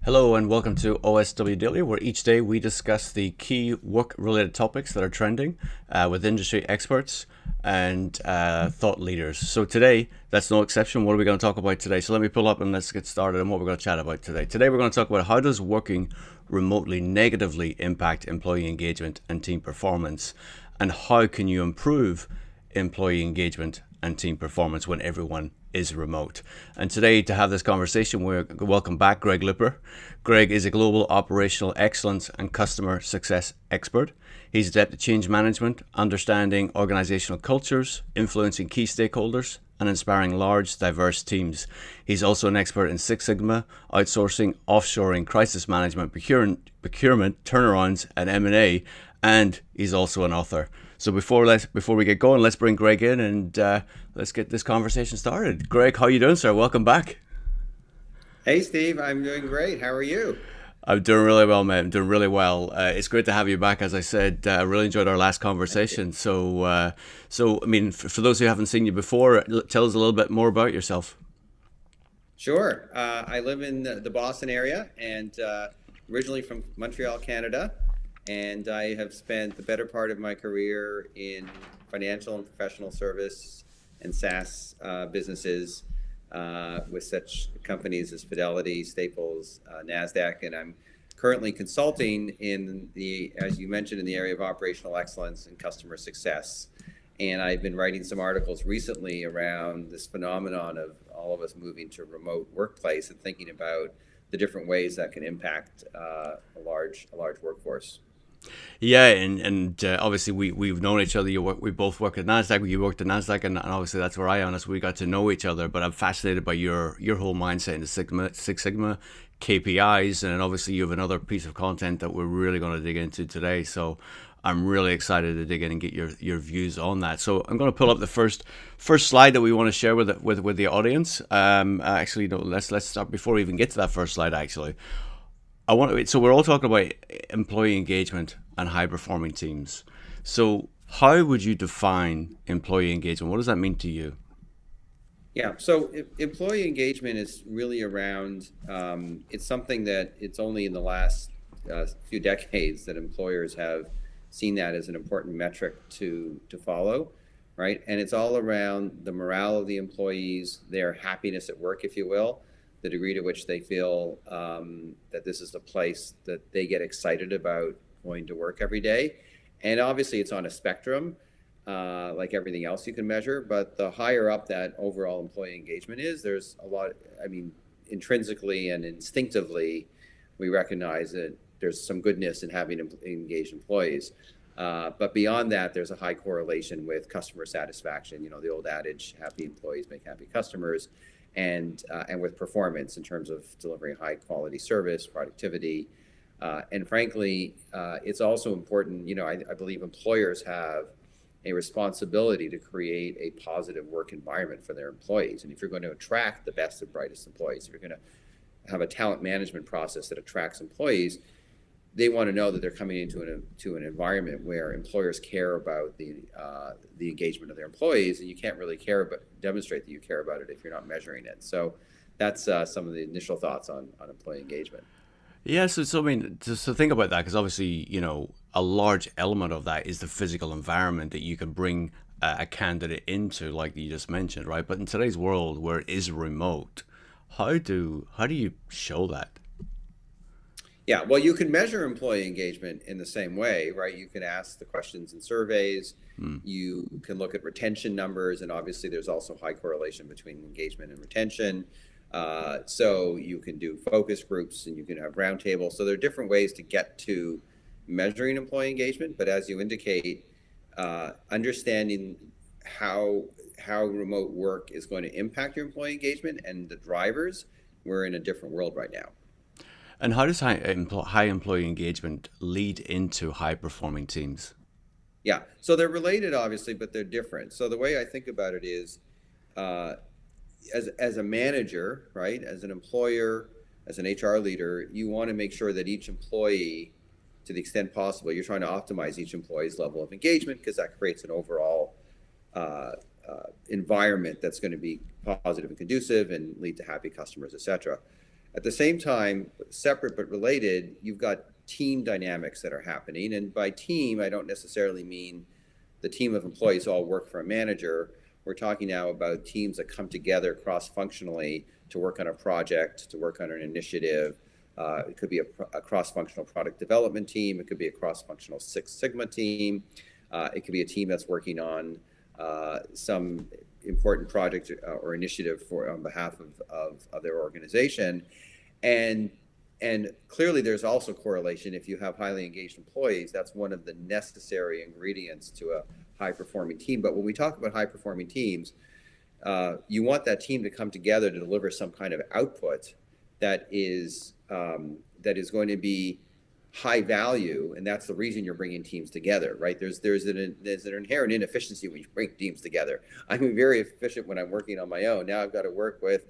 Hello and welcome to OSW Daily, where each day we discuss the key work-related topics that are trending with industry experts and thought leaders. So today, that's no exception. What are we going to talk about today? So let me pull up and let's get started on what we're going to chat about today. Today we're going to talk about how does working remotely negatively impact employee engagement and team performance, and how can you improve employee engagement and team performance when everyone is remote. And today, to have this conversation, we welcome back Greg Lipper. Greg is a global operational excellence and customer success expert. He's adept at change management, understanding organizational cultures, influencing key stakeholders, and inspiring large, diverse teams. He's also an expert in Six Sigma, outsourcing, offshoring, crisis management, procurement, turnarounds, and M&A, and he's also an author. So before we get going, let's bring Greg in and let's get this conversation started. Greg, how you doing, sir? Welcome back. Hey Steve, I'm doing great. How are you? I'm doing really well, mate. I'm doing really well. It's great to have you back. As I said, I really enjoyed our last Thank you. conversation. So I mean, for those who haven't seen you before, tell us a little bit more about yourself. Sure. I live in the Boston area and originally from Montreal, Canada. And I have spent the better part of my career in financial and professional service and SaaS businesses with such companies as Fidelity, Staples, NASDAQ. And I'm currently consulting as you mentioned, in the area of operational excellence and customer success. And I've been writing some articles recently around this phenomenon of all of us moving to remote workplace and thinking about the different ways that can impact a large workforce. Yeah, and obviously we've known each other. We both work at Nasdaq. You worked at Nasdaq, and obviously that's where I am. So we got to know each other. But I'm fascinated by your whole mindset in the Six Sigma KPIs, and obviously you have another piece of content that we're really going to dig into today. So I'm really excited to dig in and get your views on that. So I'm going to pull up the first slide that we want to share with the audience. Actually, no, let's start before we even get to that first slide. Actually, so we're all talking about employee engagement and high performing teams. So how would you define employee engagement? What does that mean to you? Yeah, so employee engagement is really around, it's something that it's only in the last few decades that employers have seen that as an important metric to follow, right? And it's all around the morale of the employees, their happiness at work, if you will, the degree to which they feel that this is a place that they get excited about going to work every day. And obviously, it's on a spectrum like everything else you can measure. But the higher up that overall employee engagement is, there's a lot, I mean, intrinsically and instinctively, we recognize that there's some goodness in having engaged employees. But beyond that, there's a high correlation with customer satisfaction. You know, the old adage, happy employees make happy customers, and with performance in terms of delivering high quality service, productivity. And frankly, it's also important, you know, I believe employers have a responsibility to create a positive work environment for their employees. And if you're going to attract the best and brightest employees, if you're going to have a talent management process that attracts employees, they want to know that they're coming into an environment where employers care about the engagement of their employees, and you can't really demonstrate that you care about it if you're not measuring it. So that's some of the initial thoughts on employee engagement. Yeah, so I mean, so think about that because obviously, a large element of that is the physical environment that you can bring a candidate into, like you just mentioned, right? But in today's world where it is remote, how do you show that? Yeah, well, you can measure employee engagement in the same way, right? You can ask the questions in surveys. You can look at retention numbers, and obviously, there's also high correlation between engagement and retention. So you can do focus groups, and you can have roundtables. So there are different ways to get to measuring employee engagement. But as you indicate, understanding how how remote work is going to impact your employee engagement and the drivers, we're in a different world right now. And how does high employee engagement lead into high performing teams? Yeah, so they're related, obviously, but they're different. So the way I think about it is, uh, as a manager, right, as an employer, as an HR leader, you want to make sure that each employee, to the extent possible, you're trying to optimize each employee's level of engagement because that creates an overall uh, environment that's going to be positive and conducive and lead to happy customers, et cetera. At the same time, separate but related, you've got team dynamics that are happening. And by team, I don't necessarily mean the team of employees all work for a manager. We're talking now about teams that come together cross-functionally to work on a project, to work on an initiative. It could be a cross-functional product development team. It could be a cross-functional Six Sigma team. It could be a team that's working on some important project or initiative on behalf of their organization. And clearly there's also correlation. If you have highly engaged employees, that's one of the necessary ingredients to a high performing team. But when we talk about high performing teams, you want that team to come together to deliver some kind of output that is going to be high value, and that's the reason you're bringing teams together, right? There's an inherent inefficiency when you bring teams together. I'm very efficient when I'm working on my own. Now I've got to work with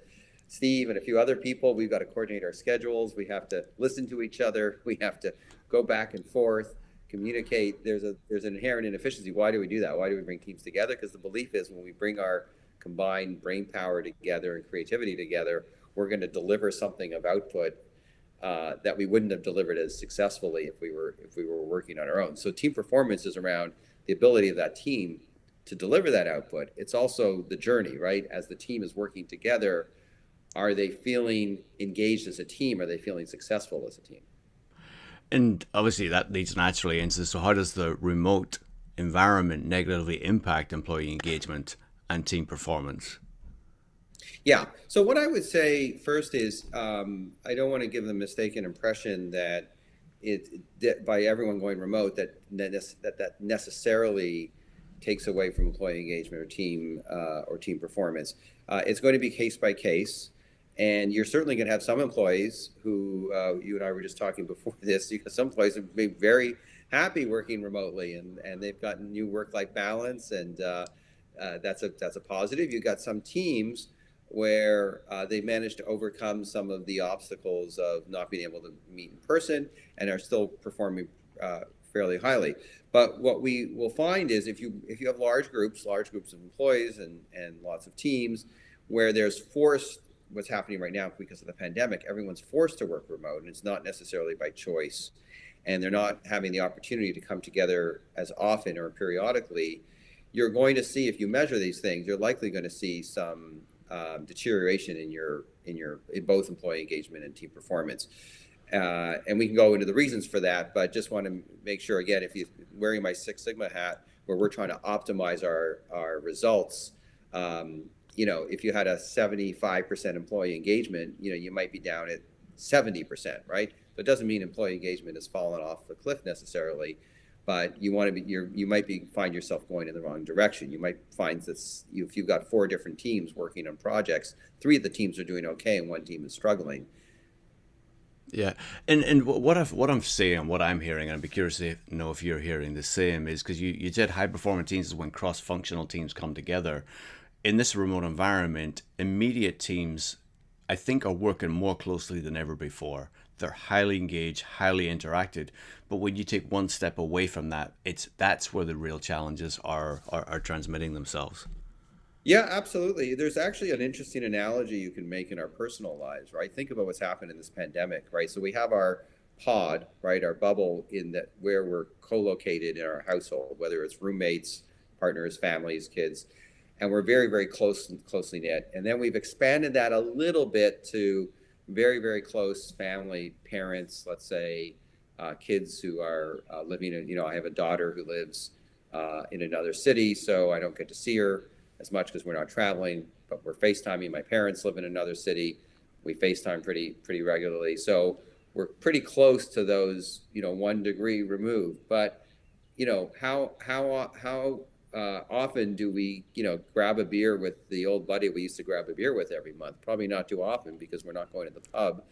Steve and a few other people. We've got to coordinate our schedules. We have to listen to each other. We have to go back and forth, communicate. There's an inherent inefficiency. Why do we do that? Why do we bring teams together? Because the belief is when we bring our combined brain power together and creativity together, we're going to deliver something of output that we wouldn't have delivered as successfully if we were working on our own. So team performance is around the ability of that team to deliver that output. It's also the journey, right? As the team is working together, are they feeling engaged as a team? Are they feeling successful as a team? And obviously that leads naturally into, so how does the remote environment negatively impact employee engagement and team performance? Yeah. So what I would say first is I don't want to give the mistaken impression that that by everyone going remote that necessarily takes away from employee engagement or team performance. It's going to be case by case, and you're certainly going to have some employees who you and I were just talking before this. Some employees have been very happy working remotely, and they've gotten new work-life balance, and that's a positive. You've got some teams where they managed to overcome some of the obstacles of not being able to meet in person and are still performing fairly highly. But what we will find is if you have large groups of employees and lots of teams where there's what's happening right now because of the pandemic, everyone's forced to work remote, and it's not necessarily by choice, and they're not having the opportunity to come together as often or periodically. You're going to see, if you measure these things, you're likely going to see some deterioration in both employee engagement and team performance. And we can go into the reasons for that, but just want to make sure, again, if you're wearing my Six Sigma hat, where we're trying to optimize our results, if you had a 75% employee engagement, you might be down at 70%, right? So it doesn't mean employee engagement has fallen off the cliff necessarily, but you might find yourself going in the wrong direction. You might find that if you've got 4 different teams working on projects, 3 of the teams are doing okay and 1 team is struggling. Yeah, and what I'm saying, what I'm hearing, and I'd be curious to know if you're hearing the same, is because you said high performing teams is when cross-functional teams come together. In this remote environment, immediate teams, I think, are working more closely than ever before. They're highly engaged, highly interacted. But when you take one step away from that, that's where the real challenges are transmitting themselves. Yeah, absolutely. There's actually an interesting analogy you can make in our personal lives, right? Think about what's happened in this pandemic, right? So we have our pod, right? Our bubble where we're co-located in our household, whether it's roommates, partners, families, kids, and we're very, very closely knit. And then we've expanded that a little bit to very, very close family, parents, let's say, kids who are living in, I have a daughter who lives in another city, so I don't get to see her as much because we're not traveling, but we're FaceTiming. My parents live in another city. We FaceTime pretty regularly. So we're pretty close to those, 1 degree removed. But, how often do we, grab a beer with the old buddy we used to grab a beer with every month? Probably not too often because we're not going to the pub,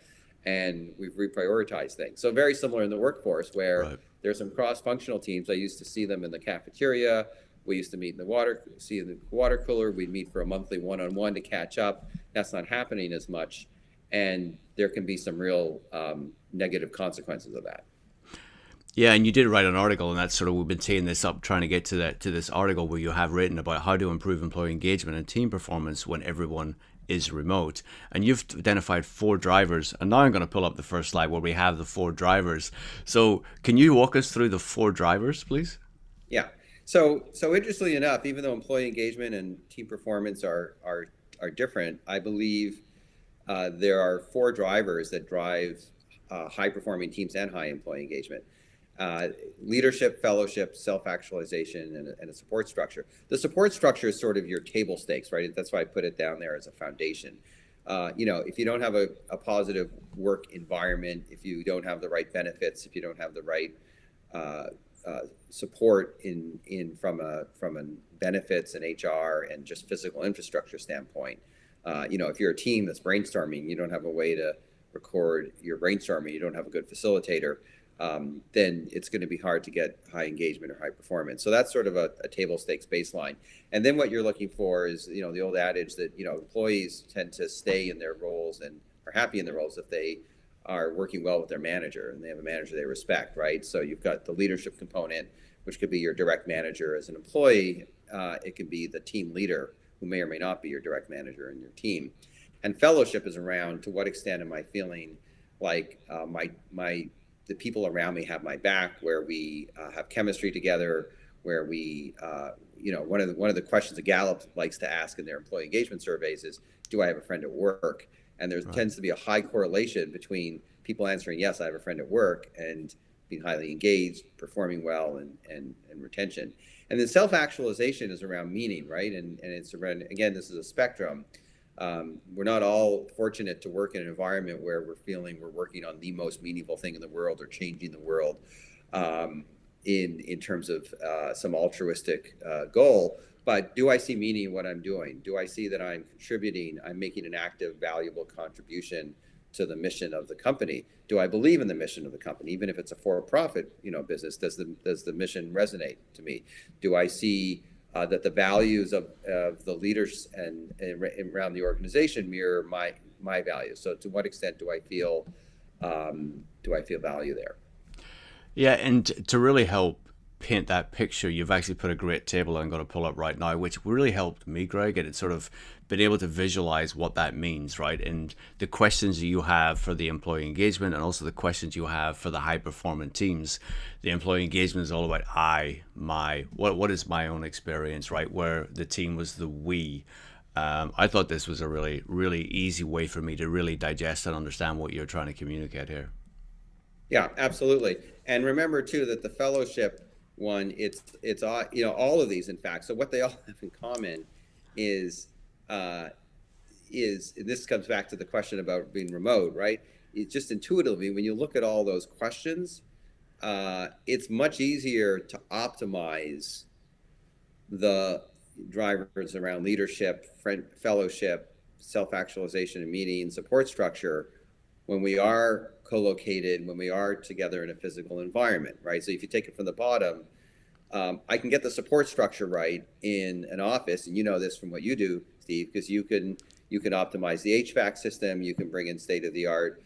and we've reprioritized things. So very similar in the workforce where there's some cross-functional teams. I used to see them in the cafeteria. We used to meet in the water cooler. We'd meet for a monthly one-on-one to catch up. That's not happening as much, and there can be some real negative consequences of that. Yeah, and you did write an article, and that's sort of, we've been teeing this up, trying to get to this article where you have written about how to improve employee engagement and team performance when everyone is remote. And you've identified 4 drivers. And now I'm going to pull up the first slide where we have the 4 drivers. So can you walk us through the 4 drivers, please? Yeah. So interestingly enough, even though employee engagement and team performance are different, I believe there are 4 drivers that drive high performing teams and high employee engagement. Leadership, fellowship, self-actualization, and a support structure. The support structure is sort of your table stakes, right? That's why I put it down there as a foundation. If you don't have a positive work environment, if you don't have the right benefits, if you don't have the right support from a benefits and HR and just physical infrastructure standpoint, if you're a team that's brainstorming, you don't have a way to record your brainstorming, you don't have a good facilitator, then it's going to be hard to get high engagement or high performance. So that's sort of a table stakes baseline. And then what you're looking for is, the old adage that, employees tend to stay in their roles and are happy in their roles if they are working well with their manager and they have a manager they respect, right? So you've got the leadership component, which could be your direct manager as an employee. It could be the team leader, who may or may not be your direct manager in your team. And fellowship is around, to what extent am I feeling like the people around me have my back, where we have chemistry together, where we, one of the questions that Gallup likes to ask in their employee engagement surveys is, do I have a friend at work? And there tends to be a high correlation between people answering, yes, I have a friend at work, and being highly engaged, performing well, and retention. And then self-actualization is around meaning, right? And it's around, again, this is a spectrum. We're not all fortunate to work in an environment where we're feeling we're working on the most meaningful thing in the world or changing the world in terms of some altruistic goal. But do I see meaning in what I'm doing? Do I see that I'm contributing? I'm making an active, valuable contribution to the mission of the company. Do I believe in the mission of the company, even if it's a for-profit, business? Does the mission resonate to me? Do I see that the values of the leaders and around the organization mirror my values? So to what extent do I feel value there? Yeah, and to really help paint that picture, you've actually put a great table I'm going to pull up right now, which really helped me, Greg, and it's sort of been able to visualize what that means, right? And the questions you have for the employee engagement and also the questions you have for the high performing teams. The employee engagement is all about what is my own experience, right? Where the team was the we. I thought this was a really, really easy way for me to really digest and understand what you're trying to communicate here. Yeah, absolutely. And remember too that the fellowship one, it's all of these, in fact. So what they all have in common is this comes back to the question about being remote, right? It's just intuitively, when you look at all those questions, it's much easier to optimize the drivers around leadership, fellowship, self-actualization, and meaning, support structure when we are co-located, when we are together in a physical environment, right? So if you take it from the bottom, I can get the support structure right in an office, and you know this from what you do, Steve, because you can optimize the HVAC system, you can bring in state-of-the-art,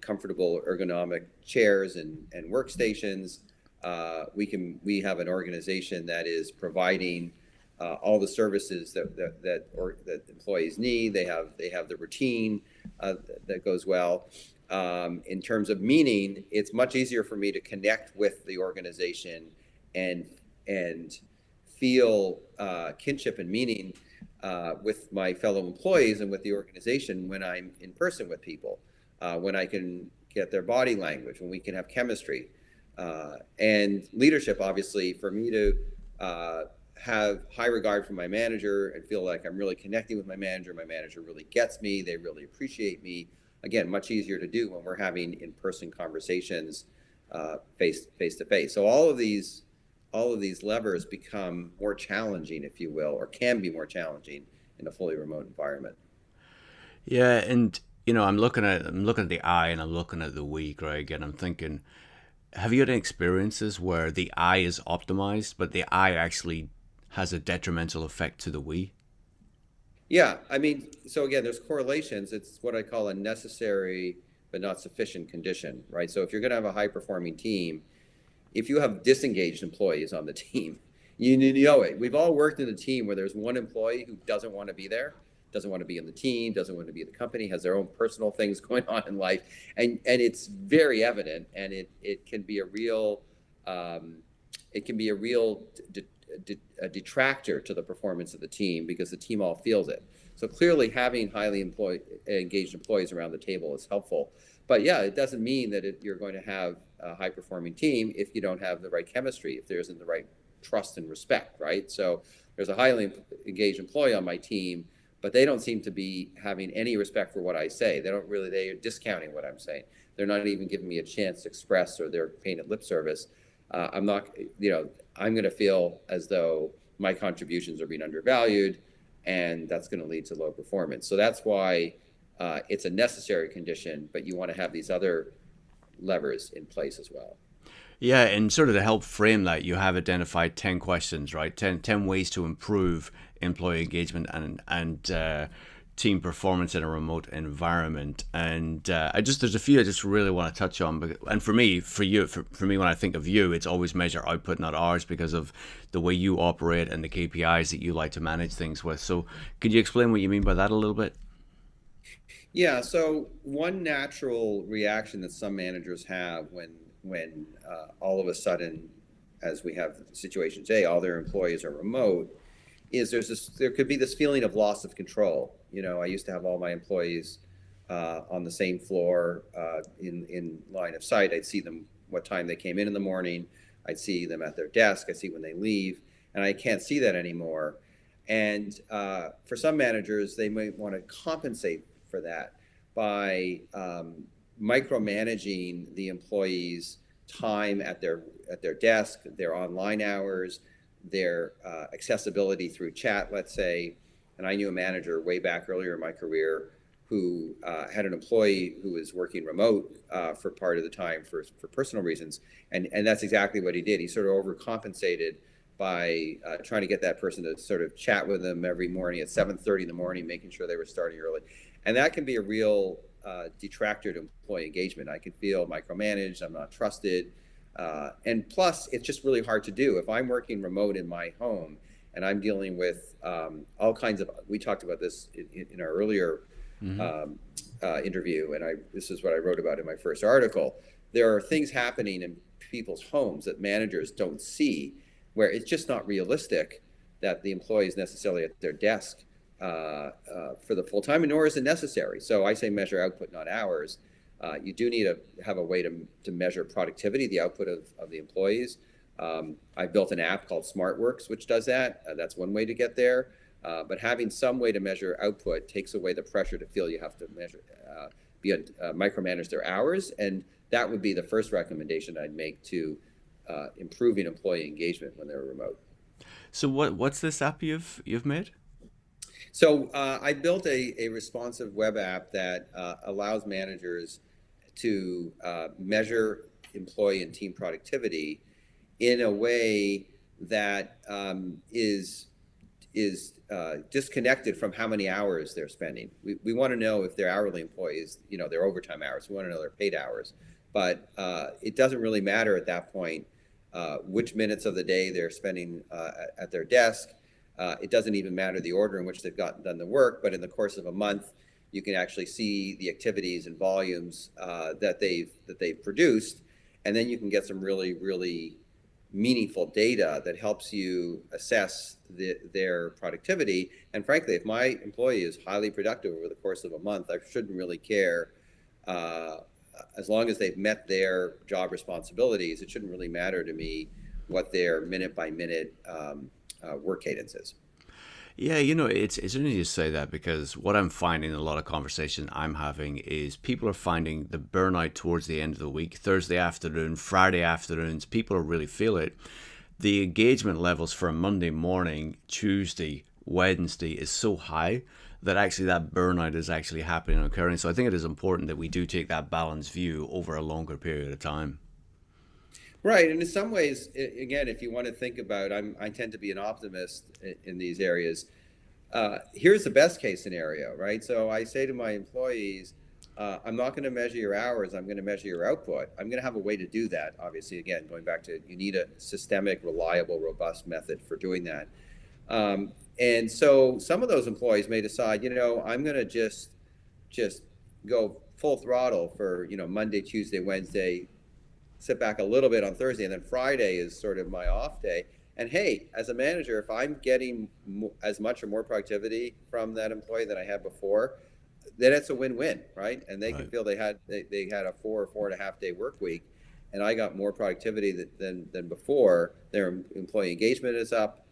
comfortable ergonomic chairs and workstations. We have an organization that is providing all the services that employees need. They have the routine that goes well. In terms of meaning, it's much easier for me to connect with the organization and feel kinship and meaning with my fellow employees and with the organization when I'm in person with people, when I can get their body language, when we can have chemistry. And leadership, obviously, for me to have high regard for my manager and feel like I'm really connecting with my manager really gets me, they really appreciate me. Again, much easier to do when we're having in-person conversations face to face. So all of these levers become more challenging, if you will, or can be more challenging in a fully remote environment. Yeah, and I'm looking at the I and I'm looking at the we, Greg, and I'm thinking, have you had experiences where the I is optimized, but the I actually has a detrimental effect to the we? Yeah, I mean, so again, there's correlations. It's what I call a necessary but not sufficient condition, right? So if you're going to have a high-performing team, if you have disengaged employees on the team, you know it. We've all worked in a team where there's one employee who doesn't want to be there, doesn't want to be in the team, doesn't want to be in the company, has their own personal things going on in life, and it's very evident, and it can be a real a detractor to the performance of the team because the team all feels it. So clearly, having engaged employees around the table is helpful. But yeah, it doesn't mean that you're going to have a high-performing team if you don't have the right chemistry, if there isn't the right trust and respect, right? So there's a highly engaged employee on my team, but they don't seem to be having any respect for what I say. They are discounting what I'm saying. They're not even giving me a chance to express, or they're paying it lip service. I'm not, I'm going to feel as though my contributions are being undervalued, and that's going to lead to low performance. So that's why it's a necessary condition, but you want to have these other levers in place as well. Yeah, and sort of to help frame that, you have identified 10 questions, right? 10 ways to improve employee engagement and team performance in a remote environment. And there's a few I just really want to touch on. And for me, when I think of you, it's always measure output, not hours, because of the way you operate and the KPIs that you like to manage things with. So could you explain what you mean by that a little bit? Yeah, so one natural reaction that some managers have when all of a sudden, as we have the situation today, all their employees are remote, is there could be this feeling of loss of control. I used to have all my employees on the same floor in line of sight. I'd see them what time they came in the morning. I'd see them at their desk. I'd see when they leave, and I can't see that anymore. And for some managers, they might want to compensate for that by micromanaging the employees' time at their desk, their online hours, their accessibility through chat, let's say. And I knew a manager way back earlier in my career who had an employee who was working remote for part of the time for personal reasons. And that's exactly what he did. He sort of overcompensated by trying to get that person to sort of chat with them every morning at 7:30 in the morning, making sure they were starting early. And that can be a real detractor to employee engagement. I can feel micromanaged, I'm not trusted. And plus, it's just really hard to do. If I'm working remote in my home and I'm dealing with all kinds of, we talked about this in our earlier interview, and this is what I wrote about in my first article. There are things happening in people's homes that managers don't see, where it's just not realistic that the employee is necessarily at their desk for the full time, and nor is it necessary. So I say measure output, not hours. You do need to have a way to measure productivity, the output of the employees. I built an app called SmartWorks, which does that. That's one way to get there. But having some way to measure output takes away the pressure to feel you have to measure, micromanage their hours. And that would be the first recommendation I'd make to improving employee engagement when they're remote. So what's this app you've made? So I built a responsive web app that allows managers to measure employee and team productivity in a way that is disconnected from how many hours they're spending. We want to know if they're hourly employees, their overtime hours. We want to know their paid hours. But it doesn't really matter at that point which minutes of the day they're spending at their desk. It doesn't even matter the order in which they've done the work, but in the course of a month, you can actually see the activities and volumes that they've produced, and then you can get some really, really meaningful data that helps you assess their productivity. And frankly, if my employee is highly productive over the course of a month, I shouldn't really care. As long as they've met their job responsibilities, it shouldn't really matter to me what their minute-by-minute work cadence is. Yeah, it's interesting you say that, because what I'm finding in a lot of conversations I'm having is people are finding the burnout towards the end of the week, Thursday afternoon, Friday afternoons, people really feel it. The engagement levels for a Monday morning, Tuesday, Wednesday is so high that actually that burnout is actually happening and occurring. So I think it is important that we do take that balanced view over a longer period of time. Right, and in some ways, again, if you want to think about, I tend to be an optimist in these areas. Here's the best case scenario, right? So I say to my employees, I'm not going to measure your hours, I'm going to measure your output. I'm going to have a way to do that. Obviously, again, going back to, you need a systemic, reliable, robust method for doing that. And so some of those employees may decide, I'm going to just go full throttle for, Monday, Tuesday, Wednesday, sit back a little bit on Thursday, and then Friday is sort of my off day. And hey, as a manager, if I'm getting as much or more productivity from that employee than I had before, then it's a win-win, right? And they can Right. feel they had a 4 or 4.5 day work week, and I got more productivity than before. Their employee engagement is up,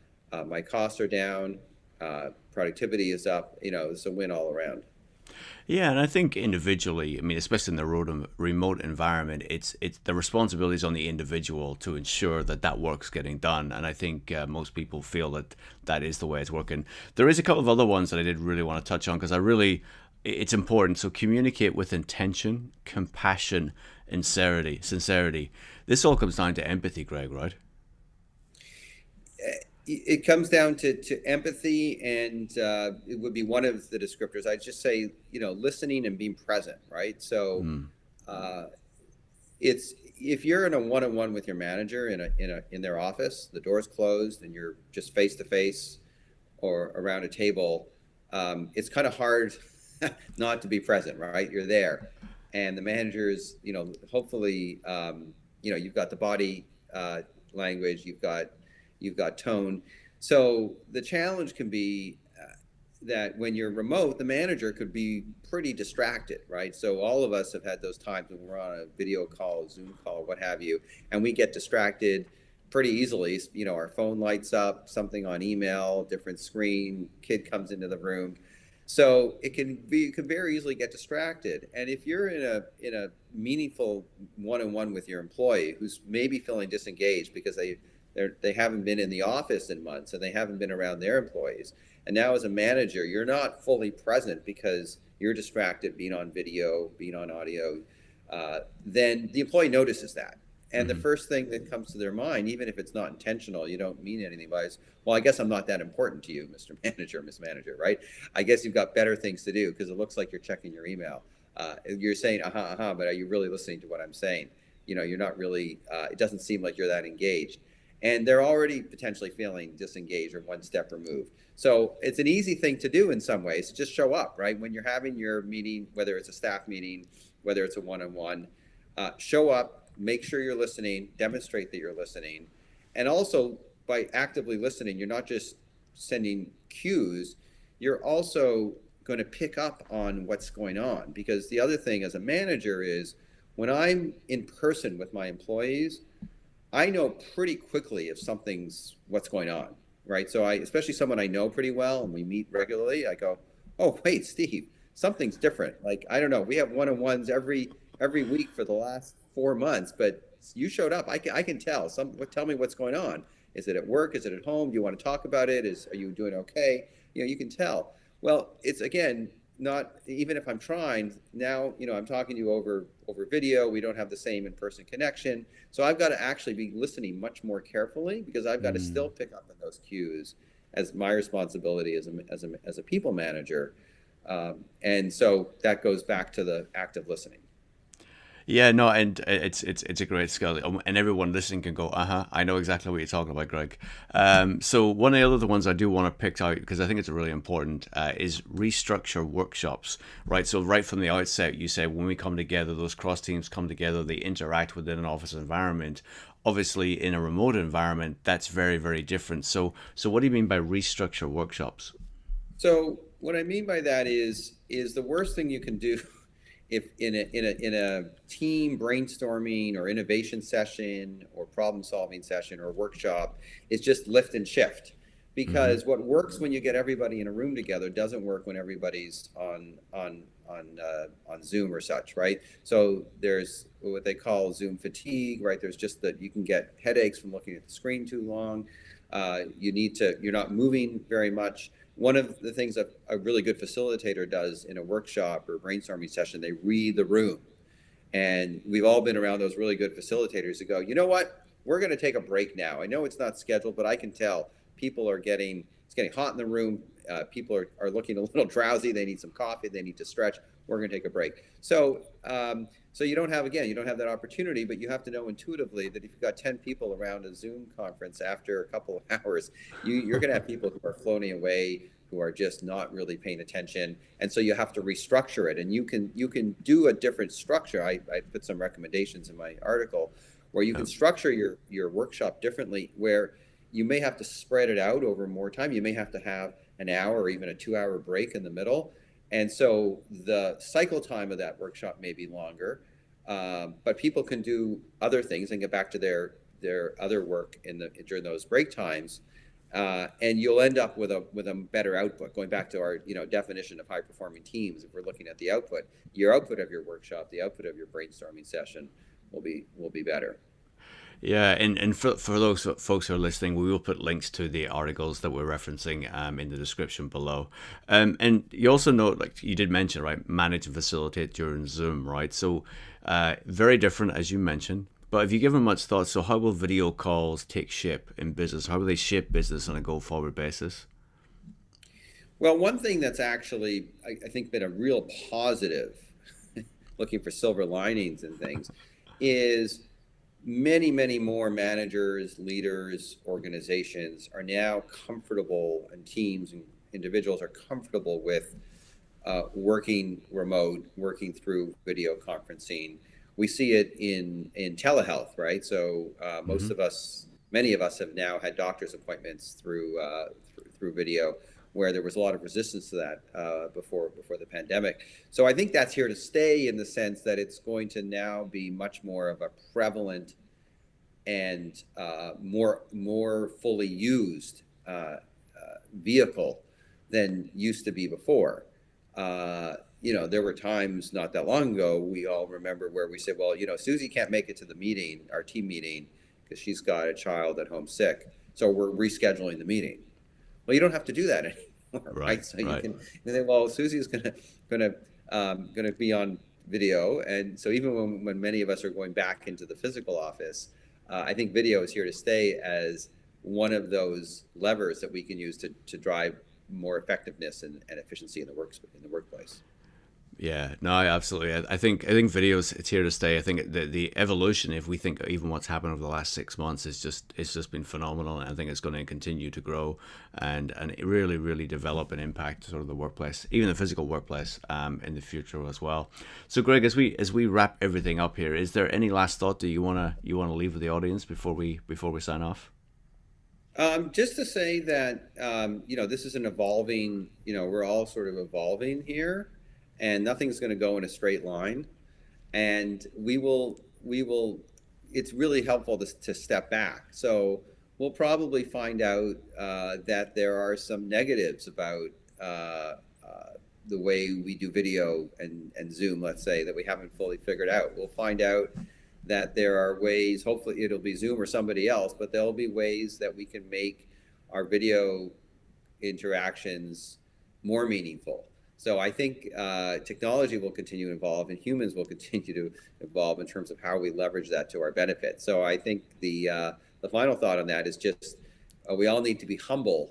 my costs are down, productivity is up. It's a win all around. Yeah, and I think individually, I mean, especially in the remote environment, it's the responsibility is on the individual to ensure that that work's getting done. And I think most people feel that that is the way it's working. There is a couple of other ones that I did really want to touch on because it's important. So communicate with intention, compassion, and sincerity. Sincerity. This all comes down to empathy, Greg, right? It comes down to empathy, and it would be one of the descriptors. I'd just say, listening and being present, right? So Mm. uh, it's if you're in a one-on-one with your manager in their office, the door's closed, and you're just face to face or around a table, it's kind of hard not to be present, right? You're there, and the managers, hopefully, you've got the body language, you've got tone. So the challenge can be that when you're remote, the manager could be pretty distracted, right? So all of us have had those times when we're on a video call, Zoom call, what have you, and we get distracted pretty easily. Our phone lights up, something on email, different screen, kid comes into the room. So you can very easily get distracted. And if you're in a meaningful one-on-one with your employee who's maybe feeling disengaged because they haven't been in the office in months and they haven't been around their employees, and now as a manager you're not fully present because you're distracted being on video, being on audio, then the employee notices that. And the Hmm. first thing that comes to their mind, even if it's not intentional, you don't mean anything by it, well, I guess I'm not that important to you, Mr. Manager, Miss Manager, right? I guess you've got better things to do because it looks like you're checking your email. You're saying, but are you really listening to what I'm saying? You're not really, it doesn't seem like you're that engaged. And they're already potentially feeling disengaged or one step removed. So it's an easy thing to do in some ways. Just show up, right? When you're having your meeting, whether it's a staff meeting, whether it's a one-on-one, show up, make sure you're listening, demonstrate that you're listening. And also, by actively listening, you're not just sending cues, you're also going to pick up on what's going on. Because the other thing as a manager is when I'm in person with my employees, I know pretty quickly if something's what's going on, right? So especially someone I know pretty well and we meet regularly, I go, oh, wait, Steve, something's different. Like, I don't know, we have one-on-ones every week for the last 4 months, but you showed up. I can tell. Tell me what's going on. Is it at work? Is it at home? Do you want to talk about it? Are you doing okay? You can tell. Well, it's again not even if I'm trying now. I'm talking to you over video. We don't have the same in-person connection, so I've got to actually be listening much more carefully because I've got to still pick up on those cues as my responsibility as a people manager. And so that goes back to the active listening. Yeah, no, and it's a great skill, and everyone listening can go, I know exactly what you're talking about, Greg. So one of the other ones I do want to pick out because I think it's really important is restructure workshops, right? So right from the outset, you say when we come together, those cross teams come together, they interact within an office environment. Obviously, in a remote environment, that's very, very different. So what do you mean by restructure workshops? So what I mean by that is the worst thing you can do if in a team brainstorming or innovation session or problem solving session or workshop is just lift and shift, Mm-hmm. because what works when you get everybody in a room together doesn't work when everybody's on Zoom or such, right? So there's what they call Zoom fatigue, right? There's just that you can get headaches from looking at the screen too long. You're not moving very much. One of the things that a really good facilitator does in a workshop or brainstorming session, they read the room. And we've all been around those really good facilitators who go, you know what? We're going to take a break now. I know it's not scheduled, but I can tell it's getting hot in the room. People are looking a little drowsy. They need some coffee. They need to stretch. we're going to take a break. So you don't have, again, you don't have that opportunity, but you have to know intuitively that if you've got 10 people around a Zoom conference after a couple of hours, you're going to have people who are floating away, who are just not really paying attention. And so you have to restructure it. And you can do a different structure. I put some recommendations in my article where you can structure your workshop differently, where you may have to spread it out over more time. You may have to have an hour or even a 2-hour break in the middle. And so the cycle time of that workshop may be longer, but people can do other things and get back to their other work during those break times. And you'll end up with a better output. Going back to our definition of high performing teams, if we're looking at the output, your output of your workshop, the output of your brainstorming session will be better. Yeah, and for those folks who are listening, we will put links to the articles that we're referencing in the description below. And you also know, like you did mention, right, manage and facilitate during Zoom, right? So very different, as you mentioned. But have you given much thought? So how will video calls take shape in business? How will they shape business on a go-forward basis? Well, one thing that's actually, I think, been a real positive, looking for silver linings and things, is many more managers, leaders, organizations are now comfortable, and teams and individuals are comfortable with working remote, working through video conferencing. We see it in telehealth, right? So most of us, many of us have now had doctor's appointments through video, where there was a lot of resistance to that before the pandemic. So I think that's here to stay, in the sense that it's going to now be much more of a prevalent and more fully used vehicle than used to be before. There were times not that long ago, we all remember, where we said, well, Susie can't make it to the meeting, our team meeting, because she's got a child at home sick. So we're rescheduling the meeting. Well, you don't have to do that anymore, right? So you can say, well, Susie's gonna be on video, and so even when many of us are going back into the physical office, I think video is here to stay as one of those levers that we can use to drive more effectiveness and efficiency in the workplace. Yeah, no, absolutely. I think videos, it's here to stay. I think the evolution, if we think even what's happened over the last 6 months, it's just been phenomenal. And I think it's going to continue to grow and really develop and impact sort of the workplace, even the physical workplace, in the future as well. So, Greg, as we wrap everything up here, is there any last thought that you wanna leave with the audience before we sign off? Just to say that this is an evolving. We're all sort of evolving here, and nothing's going to go in a straight line. And we will, it's really helpful to step back. So we'll probably find out that there are some negatives about the way we do video and Zoom, let's say, that we haven't fully figured out. We'll find out that there are ways, hopefully it'll be Zoom or somebody else, but there'll be ways that we can make our video interactions more meaningful. So I think technology will continue to evolve, and humans will continue to evolve in terms of how we leverage that to our benefit. So I think the final thought on that is just we all need to be humble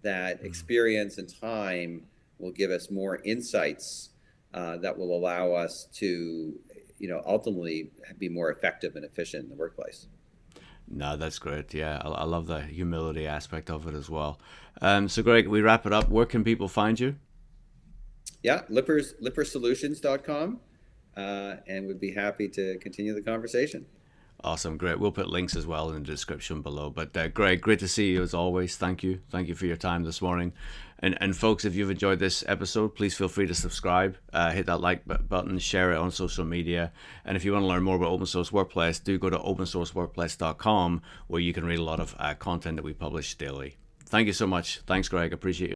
that experience and time will give us more insights that will allow us to ultimately be more effective and efficient in the workplace. No, that's great. Yeah, I love the humility aspect of it as well. So Greg, we wrap it up. Where can people find you? Yeah, lippersolutions.com, and we'd be happy to continue the conversation. Awesome, great. We'll put links as well in the description below. But Greg, great to see you as always. Thank you for your time this morning. And folks, if you've enjoyed this episode, please feel free to subscribe, hit that like button, share it on social media. And if you want to learn more about Open Source Workplace, do go to opensourceworkplace.com, where you can read a lot of content that we publish daily. Thank you so much. Thanks, Greg. Appreciate you.